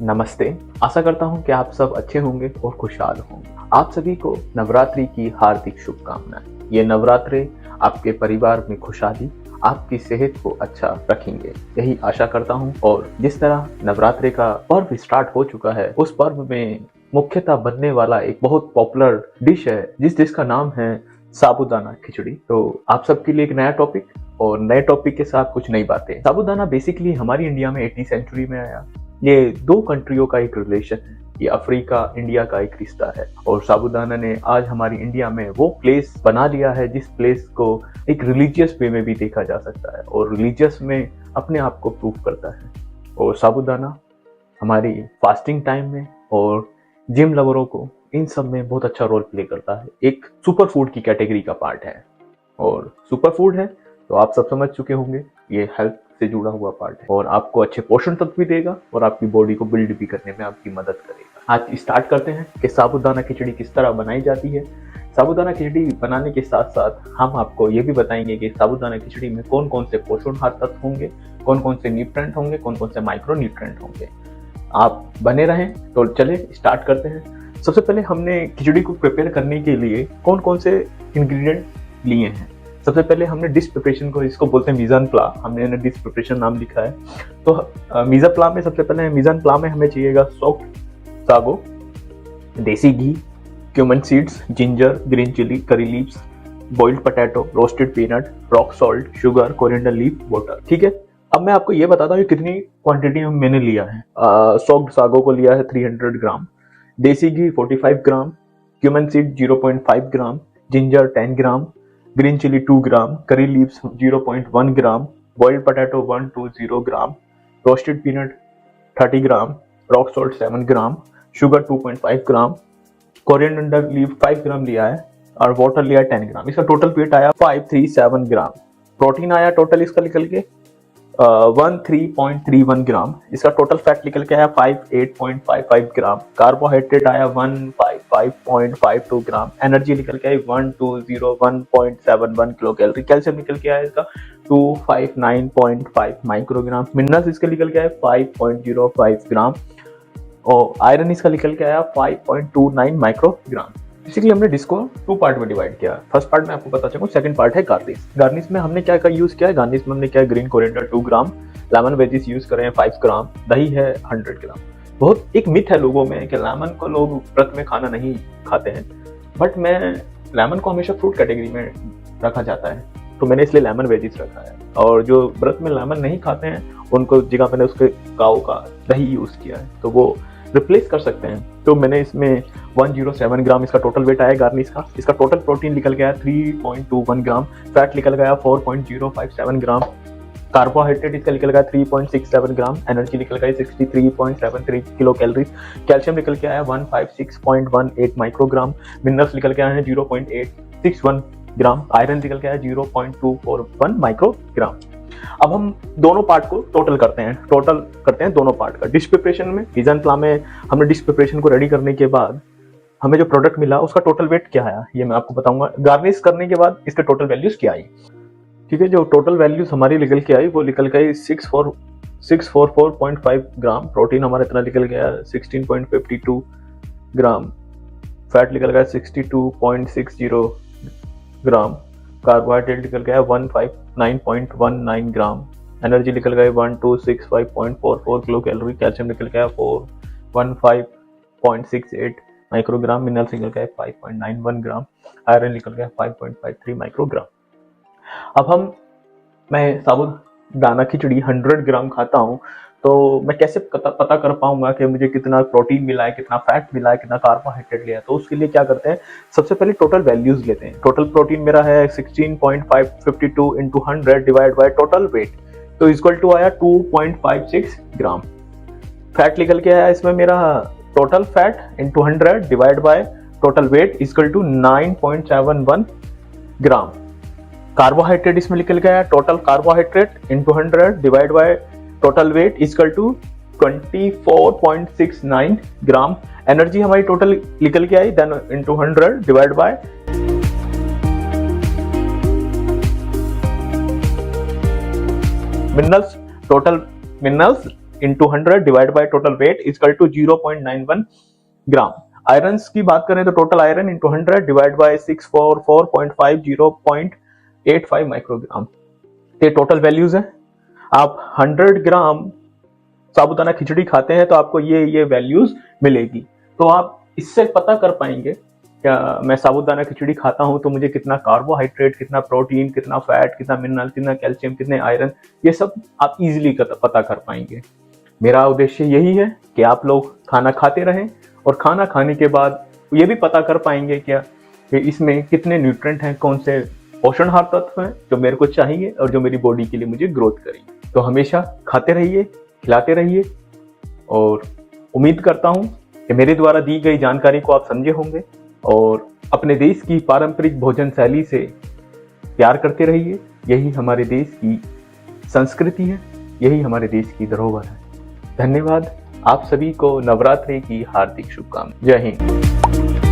नमस्ते। आशा करता हूँ कि आप सब अच्छे होंगे और खुशहाल होंगे। आप सभी को नवरात्रि की हार्दिक शुभकामनाएं। ये नवरात्रे आपके परिवार में खुशहाली, आपकी सेहत को अच्छा रखेंगे, यही आशा करता हूँ। और जिस तरह नवरात्रे का पर्व स्टार्ट हो चुका है, उस पर्व में मुख्यतः बनने वाला एक बहुत पॉपुलर डिश है जिसका नाम है साबूदाना खिचड़ी। तो आप सबके लिए एक नया टॉपिक और नए टॉपिक के साथ कुछ नई बातें। साबूदाना बेसिकली हमारी इंडिया में 18वीं सेंचुरी में आया। ये दो कंट्रियों का एक रिलेशन है, ये अफ्रीका इंडिया का एक रिश्ता है। और साबूदाना ने आज हमारी इंडिया में वो प्लेस बना लिया है जिस प्लेस को एक रिलीजियस वे में भी देखा जा सकता है और रिलीजियस में अपने आप को प्रूव करता है। और साबूदाना हमारी फास्टिंग टाइम में और जिम लवरों को इन सब में बहुत अच्छा रोल प्ले करता है। एक सुपर फूड की कैटेगरी का पार्ट है और सुपर फूड है तो आप सब समझ चुके होंगे ये हेल्थ से जुड़ा हुआ पार्ट है और आपको अच्छे पोषण तत्व भी देगा और आपकी बॉडी को बिल्ड भी करने में आपकी मदद करेगा। आज स्टार्ट करते हैं कि साबूदाना खिचड़ी किस तरह बनाई जाती है। साबूदाना खिचड़ी बनाने के साथ साथ हम आपको ये भी बताएंगे कि साबूदाना खिचड़ी में कौन कौन से पोषण तत्व होंगे, कौन कौन से न्यूट्रेंट होंगे, कौन कौन से माइक्रो न्यूट्रेंट होंगे। आप बने रहें। तो चले स्टार्ट करते हैं। सबसे पहले हमने खिचड़ी को प्रिपेयर करने के लिए कौन कौन से इंग्रेडिएंट लिए हैं। सबसे पहले हमने डिश प्रिपरेशन को, इसको बोलते हैं मीज़ान प्ला, हमने डिश प्रिपरेशन नाम लिखा है। तो मीज़ान प्ला में सबसे पहले मीज़ान प्ला में हमें चाहिएगा soft sago, desi ghee, cumin seeds, ginger, green chilli, curry leaves, boiled potato, roasted peanut, rock salt, sugar, coriander leaf, water. ठीक है, अब मैं आपको ये बताता हूँ कितनी क्वांटिटी में मैंने लिया है। सॉफ्ट सागो को लिया है 300 ग्राम, देसी घी 45 ग्राम, क्यूमन सीड 0.5 ग्राम, जिंजर 10 ग्राम, ग्रीन चिली 2 ग्राम, करी लीव्स 0.1 ग्राम, बॉइल्ड पोटैटो 120 ग्राम, रोस्टेड पीनट 30 ग्राम, रॉक सॉल्ट 7 ग्राम, शुगर 2.5 ग्राम, कोरिएंडर लीफ 5 ग्राम लिया है और वाटर लिया है 10 ग्राम। इसका टोटल वेट आया 537 ग्राम। प्रोटीन आया टोटल इसका निकल के 13.31 ग्राम। इसका टोटल फैट निकल के आया 58.55 ग्राम। कार्बोहाइड्रेट आया 155.52 ग्राम। एनर्जी निकल के आई 1201.71 किलो कैलोरी। कैल्शियम निकल के आया इसका 259.5 माइक्रोग्राम। मिनरल्स इसके निकल के आए 5.05 ग्राम और आयरन इसका निकल के आया 5.29 माइक्रोग्राम। बेसिकली हमने डिश को 2 पार्ट में डिवाइड किया। फर्स्ट पार्ट में आपको पता चलूं, सेकंड पार्ट है गार्निश। गार्निश में हमने क्या यूज किया है, गार्निश में हमने क्या ग्रीन कोरिएंडर 2 ग्राम, लेमन वेजिस यूज करें 5 ग्राम, दही है 100 ग्राम। बहुत एक मिथ है लोगों में कि लेमन को लोग व्रत में खाना नहीं खाते हैं, बट मैं लेमन को हमेशा फ्रूट कैटेगरी में रखा जाता है तो मैंने इसलिए लेमन वेजिस रखा है। और जो व्रत में लेमन नहीं खाते हैं उनको जगह मैंने उसके काऊ का दही यूज किया है तो वो रिप्लेस कर सकते हैं। तो मैंने इसमें 107 ग्राम इसका टोटल वेट आया गार्निश का। इसका टोटल प्रोटीन निकल गया 3.21 ग्राम, फैट निकल गया 4.057 ग्राम, कार्बोहाइड्रेट इसका निकल गया 3.67 ग्राम, एनर्जी निकल गई 63.73 किलो कैलोरीज, कैल्शियम निकल के आया 156.18 माइक्रोग्राम, मिनरल्स निकल के आए हैं 0.861 ग्राम, आयरन निकल के आया 0.241 माइक्रोग्राम। अब हम दोनों पार्ट को टोटल करते हैं दोनों पार्ट का। डिश प्रिपरेशन में मीज़ान प्ला में हमने डिश प्रिपरेशन को रेडी करने के बाद हमें जो प्रोडक्ट मिला उसका टोटल वेट क्या आया ये मैं आपको बताऊंगा। गार्निश करने के बाद इसके टोटल वैल्यूज क्या आई। ठीक है, जो टोटल वैल्यूज हमारी निकल के आई वो निकल गई 644.5 ग्राम। प्रोटीन हमारा इतना निकल गया 16.52 ग्राम, फैट निकल गया 62.60 ग्राम, कार्बोहाइड्रेट निकल गया 159.19 ग्राम, एनर्जी निकल गया 1265.44 किलो कैलोरी, कैल्शियम निकल गया 415.68 माइक्रोग्राम, मिनरल्स निकल गया 5.91 ग्राम, आयरन निकल गया 5.53 माइक्रोग्राम। अब मैं साबूदाना खिचड़ी 100 ग्राम खाता हूँ तो मैं कैसे पता कर पाऊंगा कि मुझे कितना प्रोटीन मिला है, कितना फैट मिला है, कितना कार्बोहाइड्रेट लिया है। तो उसके लिए क्या करते हैं, सबसे पहले टोटल वैल्यूज लेते हैं। टोटल प्रोटीन मेरा है 16.552 into 100 divide by total weight, तो इक्वल टू आया 2.56 ग्राम। फैट निकल के आया इसमें मेरा total fat into 100 divide by total weight equal to 9.71 gram. Carbohydrate इसमें निकल गया total carbohydrate into 100 divide by total weight equal to 24.69 gram. Energy हमारी टोटल निकल के आई then into 100 divide by minerals. Total minerals into 100 divide by total weight equal to 0.91 gram. Iron की बात करें तो total iron into 100 divide by 644.5 0.85 microgram. ये total values है। आप 100 ग्राम साबूदाना खिचड़ी खाते हैं तो आपको ये वैल्यूज मिलेगी। तो आप इससे पता कर पाएंगे क्या मैं साबूदाना खिचड़ी खाता हूं तो मुझे कितना कार्बोहाइड्रेट, कितना प्रोटीन, कितना फैट, कितना मिनरल, कितना कैल्शियम, कितने आयरन, ये सब आप इजीली पता कर पाएंगे। मेरा उद्देश्य यही है कि आप लोग खाना खाते रहें और खाना खाने के बाद ये भी पता कर पाएंगे क्या कि इसमें कितने न्यूट्रिएंट हैं, कौन से पोषणहार तत्व हैं जो मेरे को चाहिए और जो मेरी बॉडी के लिए मुझे ग्रोथ करेंगे। तो हमेशा खाते रहिए, खिलाते रहिए और उम्मीद करता हूं कि मेरे द्वारा दी गई जानकारी को आप समझे होंगे और अपने देश की पारंपरिक भोजन शैली से प्यार करते रहिए। यही हमारे देश की संस्कृति है, यही हमारे देश की धरोहर है। धन्यवाद। आप सभी को नवरात्रि की हार्दिक शुभकामनाएं। जय हिंद।